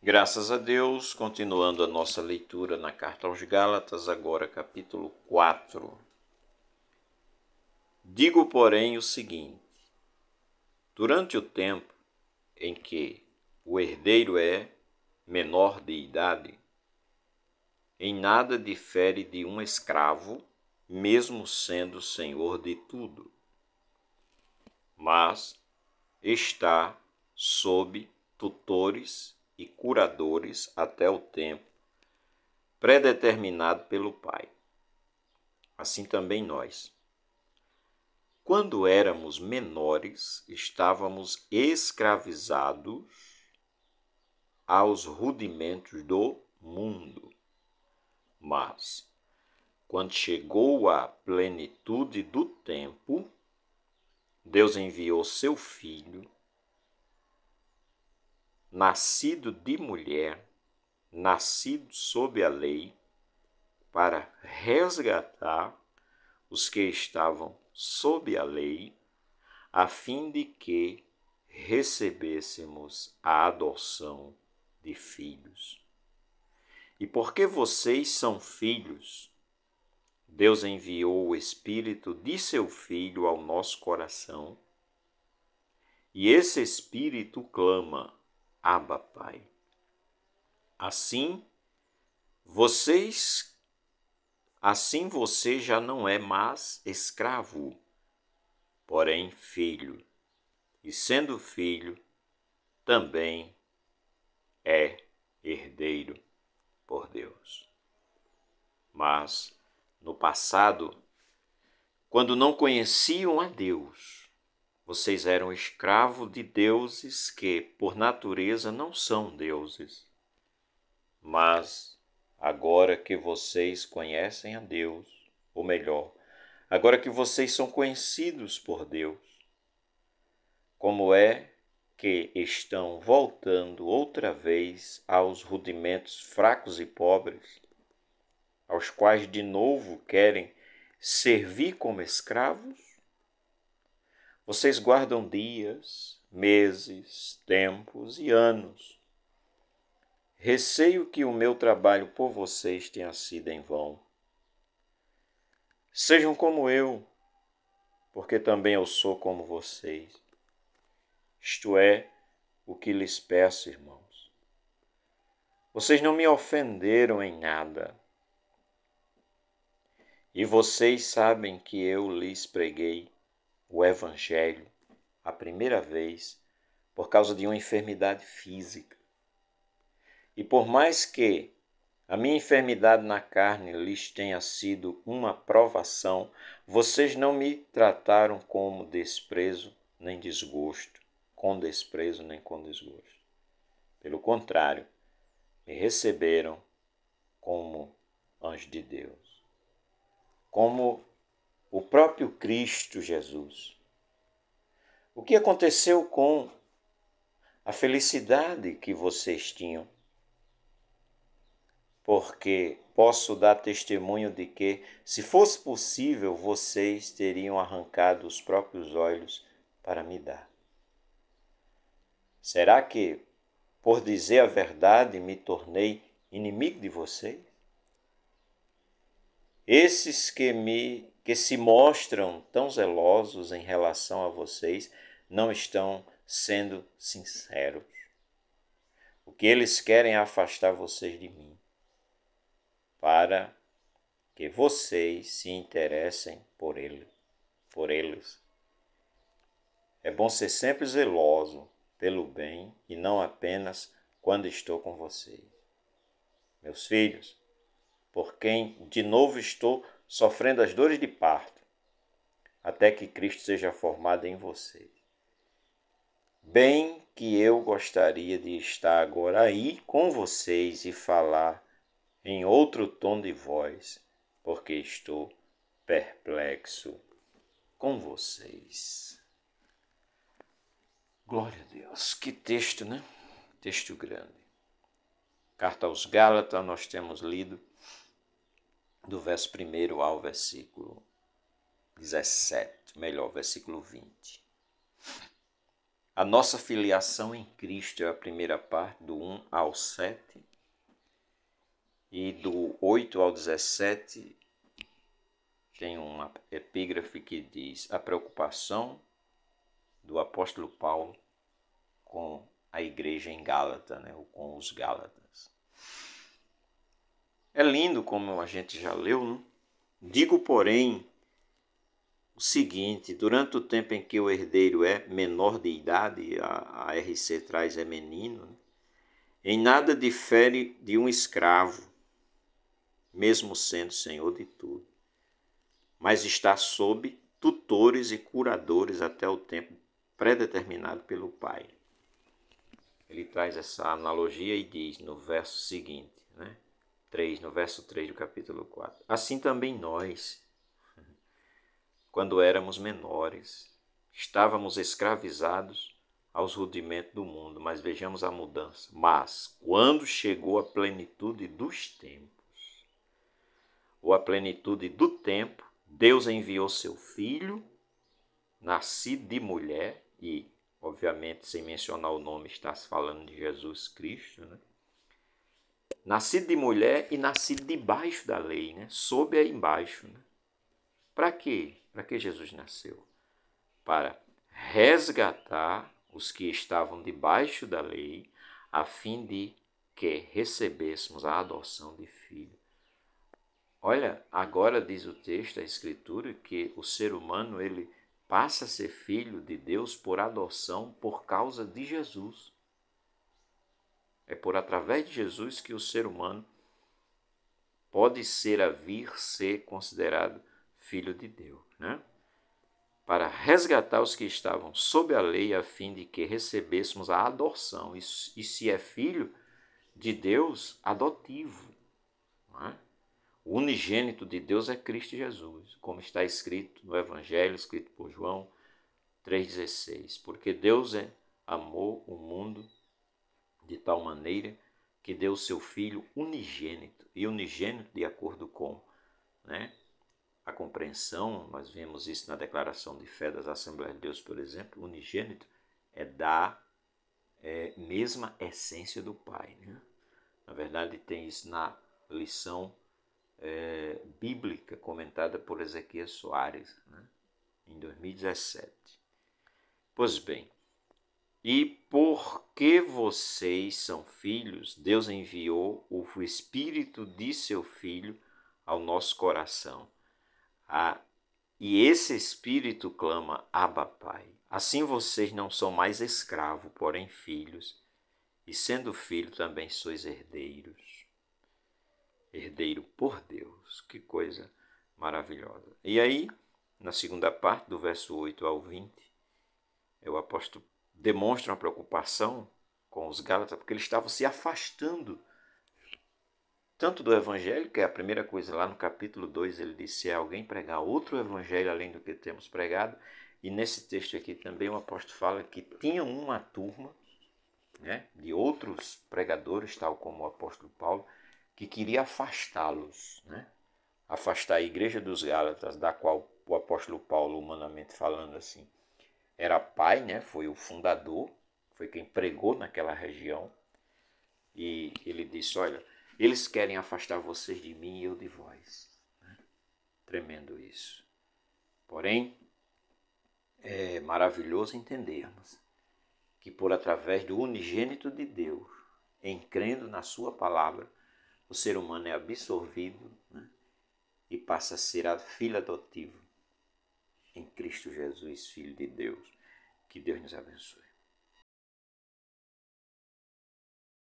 Graças a Deus, continuando a nossa leitura na Carta aos Gálatas, agora capítulo 4. Digo, porém, o seguinte: durante o tempo em que o herdeiro é menor de idade, em nada difere de um escravo, mesmo sendo senhor de tudo, mas está sob tutores e curadores até o tempo predeterminado pelo Pai. Assim também nós. Quando éramos menores, estávamos escravizados aos rudimentos do mundo. Mas, quando chegou a plenitude do tempo, Deus enviou seu Filho, nascido de mulher, nascido sob a lei, para resgatar os que estavam sob a lei, a fim de que recebêssemos a adoção de filhos. E porque vocês são filhos, Deus enviou o Espírito de seu Filho ao nosso coração, e esse Espírito clama: Abba, Pai. Assim você já não é mais escravo, porém filho. E sendo filho, também é herdeiro por Deus. Mas, no passado, quando não conheciam a Deus, vocês eram escravos de deuses que, por natureza, não são deuses. Mas, agora que vocês conhecem a Deus, ou melhor, agora que vocês são conhecidos por Deus, como é que estão voltando outra vez aos rudimentos fracos e pobres, aos quais de novo querem servir como escravos? Vocês guardam dias, meses, tempos e anos. Receio que o meu trabalho por vocês tenha sido em vão. Sejam como eu, porque também eu sou como vocês. Isto é o que lhes peço, irmãos. Vocês não me ofenderam em nada. E vocês sabem que eu lhes preguei o Evangelho a primeira vez por causa de uma enfermidade física. E por mais que a minha enfermidade na carne lhes tenha sido uma provação, vocês não me trataram como desprezo nem desgosto, com desprezo nem com desgosto. Pelo contrário, me receberam como anjo de Deus, como o próprio Cristo Jesus. O que aconteceu com a felicidade que vocês tinham? Porque posso dar testemunho de que, se fosse possível, vocês teriam arrancado os próprios olhos para me dar. Será que, por dizer a verdade, me tornei inimigo de vocês? Esses que se mostram tão zelosos em relação a vocês não estão sendo sinceros. O que eles querem é afastar vocês de mim, para que vocês se interessem por eles. É bom ser sempre zeloso pelo bem e não apenas quando estou com vocês. Meus filhos, por quem de novo estou sofrendo as dores de parto, até que Cristo seja formado em vocês. Bem que eu gostaria de estar agora aí com vocês e falar em outro tom de voz, porque estou perplexo com vocês. Glória a Deus. Que texto, né? Texto grande. Carta aos Gálatas, nós temos lido do verso 1 ao versículo 17, melhor, versículo 20. A nossa filiação em Cristo é a primeira parte, do 1 ao 7. E do 8 ao 17 tem uma epígrafe que diz: a preocupação do apóstolo Paulo com a igreja em Gálata, né, ou com os Gálatas. É lindo, como a gente já leu, né? Digo, porém, o seguinte: durante o tempo em que o herdeiro é menor de idade, a RC traz é menino, né? Em nada difere de um escravo, mesmo sendo senhor de tudo, mas está sob tutores e curadores até o tempo predeterminado pelo Pai. Ele traz essa analogia e diz no verso seguinte, né? No verso 3 do capítulo 4. Assim também nós, quando éramos menores, estávamos escravizados aos rudimentos do mundo, mas vejamos a mudança. Mas, quando chegou a plenitude dos tempos, ou a plenitude do tempo, Deus enviou seu Filho, nascido de mulher, e, obviamente, sem mencionar o nome, está se falando de Jesus Cristo, né? Nascido de mulher e nascido debaixo da lei, né? Sob aí embaixo, né? Para quê? Para que Jesus nasceu? Para resgatar os que estavam debaixo da lei, a fim de que recebêssemos a adoção de filho. Olha, agora diz o texto, a Escritura, que o ser humano ele passa a ser filho de Deus por adoção por causa de Jesus. É por através de Jesus que o ser humano pode vir ser considerado filho de Deus, né? Para resgatar os que estavam sob a lei, a fim de que recebêssemos a adoção. E se é filho de Deus, adotivo. Não é? O unigênito de Deus é Cristo Jesus, como está escrito no Evangelho, escrito por João 3,16. Porque Deus amou o mundo de tal maneira que deu o seu Filho unigênito. E unigênito, de acordo com, né, a compreensão, nós vemos isso na declaração de fé das Assembleias de Deus, por exemplo, unigênito é da mesma essência do Pai, né? Na verdade, tem isso na lição bíblica comentada por Ezequias Soares, né, em 2017. Pois bem, e porque vocês são filhos, Deus enviou o Espírito de seu Filho ao nosso coração. E esse Espírito clama, Abba, Pai. Assim vocês não são mais escravos, porém filhos, e sendo filho também sois herdeiros. Herdeiro por Deus. Que coisa maravilhosa. E aí, na segunda parte, do verso 8 ao 20, o apóstolo demonstra uma preocupação com os Gálatas, porque eles estavam se afastando tanto do Evangelho, que é a primeira coisa lá no capítulo 2, ele disse: se alguém pregar outro Evangelho além do que temos pregado, e nesse texto aqui também o apóstolo fala que tinha uma turma, né, de outros pregadores, tal como o apóstolo Paulo, que queria afastá-los, né? Afastar a igreja dos Gálatas, da qual o apóstolo Paulo, humanamente falando assim, era pai, né? Foi o fundador, foi quem pregou naquela região. E ele disse: olha, eles querem afastar vocês de mim e eu de vós. Tremendo isso. Porém, é maravilhoso entendermos que por através do unigênito de Deus, em crendo na sua palavra, o ser humano é absorvido, né, e passa a ser a filho adotivo em Cristo Jesus, Filho de Deus. Que Deus nos abençoe.